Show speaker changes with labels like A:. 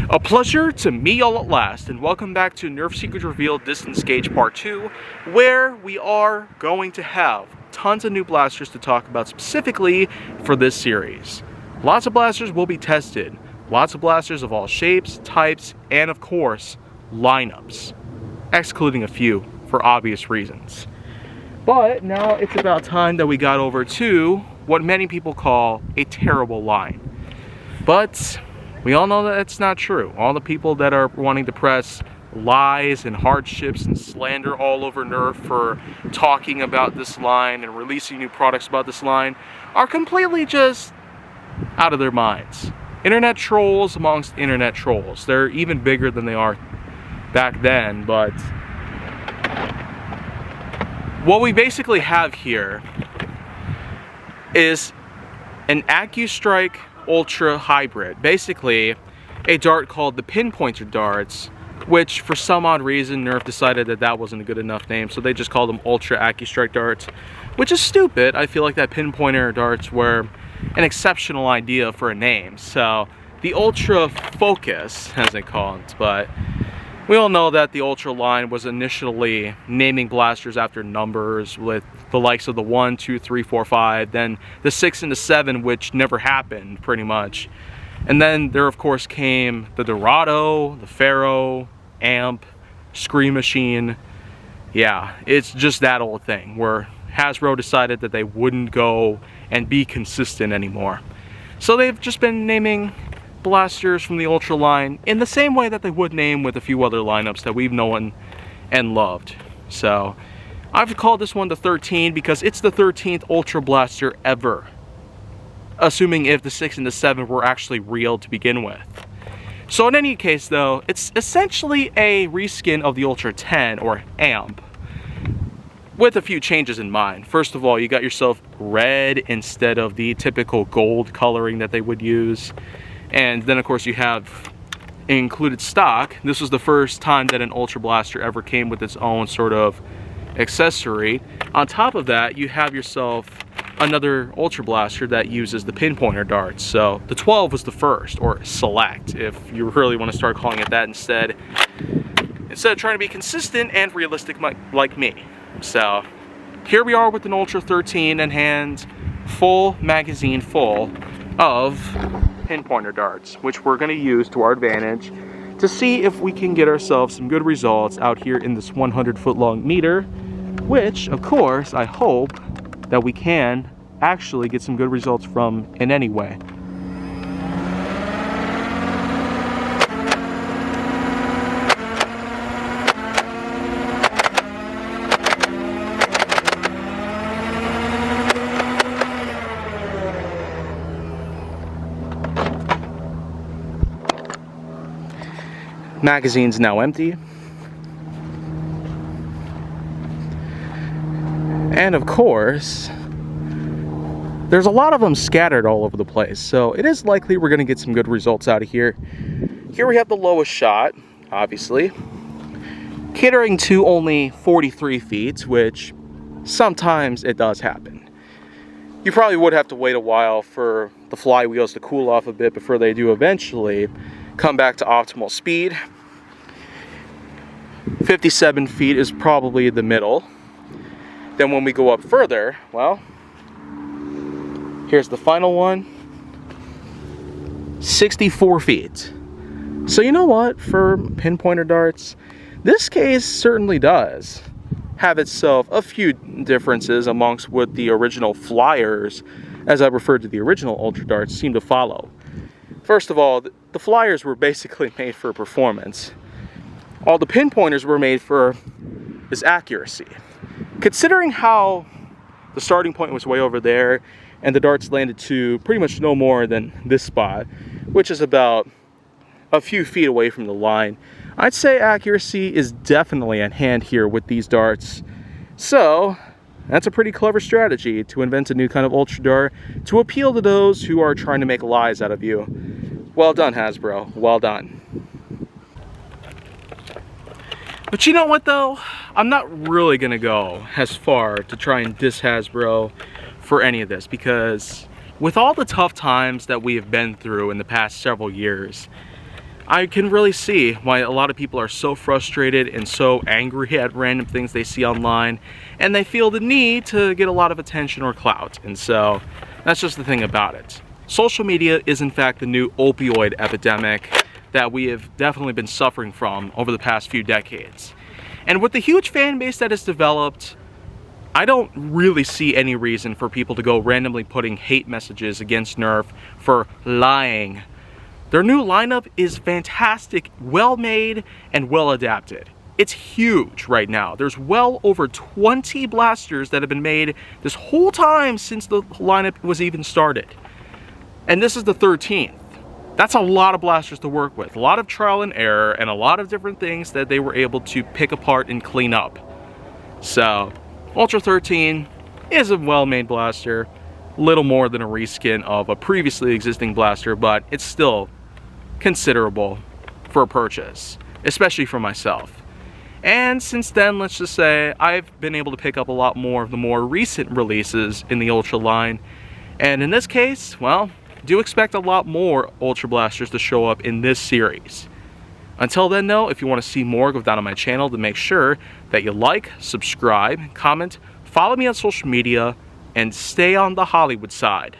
A: A pleasure to meet y'all at last, and welcome back to Nerf Secret Reveal Distance Gauge Part 2, where we are going to have tons of new blasters to talk about specifically for this series. Lots of blasters will be tested, lots of blasters of all shapes, types, and of course, lineups, excluding a few for obvious reasons. But now it's about time that we got over to what many people call a terrible line. But we all know that it's not true. All the people that are wanting to press lies and hardships and slander all over Nerf for talking about this line and releasing new products about this line are completely just out of their minds. Internet trolls amongst internet trolls. They're even bigger than they are back then, but what we basically have here is an AccuStrike Ultra Hybrid, basically a dart called the Pinpointer darts, which for some odd reason Nerf decided that that wasn't a good enough name, so they just called them Ultra AccuStrike darts, which is stupid. I feel like that Pinpointer darts were an exceptional idea for a name. So the Ultra Focus, as they call it, but we all know that the Ultra line was initially naming blasters after numbers, with the likes of the 1, 2, 3, 4, 5, then the 6 and the 7, which never happened pretty much. And then there of course came the Dorado, the Pharaoh, Amp, Scream Machine. Yeah, it's just that old thing where Hasbro decided that they wouldn't go and be consistent anymore. So they've just been naming blasters from the Ultra line in the same way that they would name with a few other lineups that we've known and loved. So I've called this one the 13 because it's the 13th Ultra blaster ever, assuming if the 6 and the 7 were actually real to begin with. So in any case though, it's essentially a reskin of the Ultra 10 or Amp, with a few changes in mind. First of all, you got yourself red instead of the typical gold coloring that they would use. And then of course you have included stock. This was the first time that an Ultra blaster ever came with its own sort of accessory. On top of that, you have yourself another Ultra blaster that uses the Pinpointer darts. So the 12 was the first, or Select, if you really want to start calling it that instead of trying to be consistent and realistic like me. So here we are with an Ultra 13 in hand, full magazine full of Pinpointer darts, which we're going to use to our advantage to see if we can get ourselves some good results out here in this 100-foot long meter, which of course I hope that we can actually get some good results from in any way. Magazine's now empty. And of course, there's a lot of them scattered all over the place, so it is likely we're going to get some good results out of here. Here we have the lowest shot, obviously, catering to only 43 feet, which sometimes it does happen. You probably would have to wait a while for the flywheels to cool off a bit before they do eventually come back to optimal speed. 57 feet is probably the middle. Then when we go up further, well, here's the final one, 64 feet. So you know what, for Pinpointer darts, this case certainly does have itself a few differences amongst what the original flyers, as I referred to the original Ultra darts, seem to follow. First of all, the flyers were basically made for performance. All the Pinpointers were made for is accuracy. Considering how the starting point was way over there and the darts landed to pretty much no more than this spot, which is about a few feet away from the line, I'd say accuracy is definitely at hand here with these darts. So that's a pretty clever strategy to invent a new kind of Ultra dart to appeal to those who are trying to make lies out of you. Well done, Hasbro. Well done. But you know what though? I'm not really gonna go as far to try and diss Hasbro for any of this, because with all the tough times that we have been through in the past several years, I can really see why a lot of people are so frustrated and so angry at random things they see online, and they feel the need to get a lot of attention or clout. And so that's just the thing about it. Social media is in fact the new opioid epidemic that we have definitely been suffering from over the past few decades. And with the huge fan base that has developed, I don't really see any reason for people to go randomly putting hate messages against Nerf for lying. Their new lineup is fantastic, well made, and well adapted. It's huge right now. There's well over 20 blasters that have been made this whole time since the lineup was even started. And this is the 13th. That's a lot of blasters to work with. A lot of trial and error, and a lot of different things that they were able to pick apart and clean up. So, Ultra 13 is a well-made blaster. Little more than a reskin of a previously existing blaster, but it's still considerable for a purchase, especially for myself. And since then, let's just say, I've been able to pick up a lot more of the more recent releases in the Ultra line. And in this case, well, do expect a lot more Ultra blasters to show up in this series. Until then though, if you want to see more, go down on my channel to make sure that you like, subscribe, comment, follow me on social media, and stay on the Hollywood side.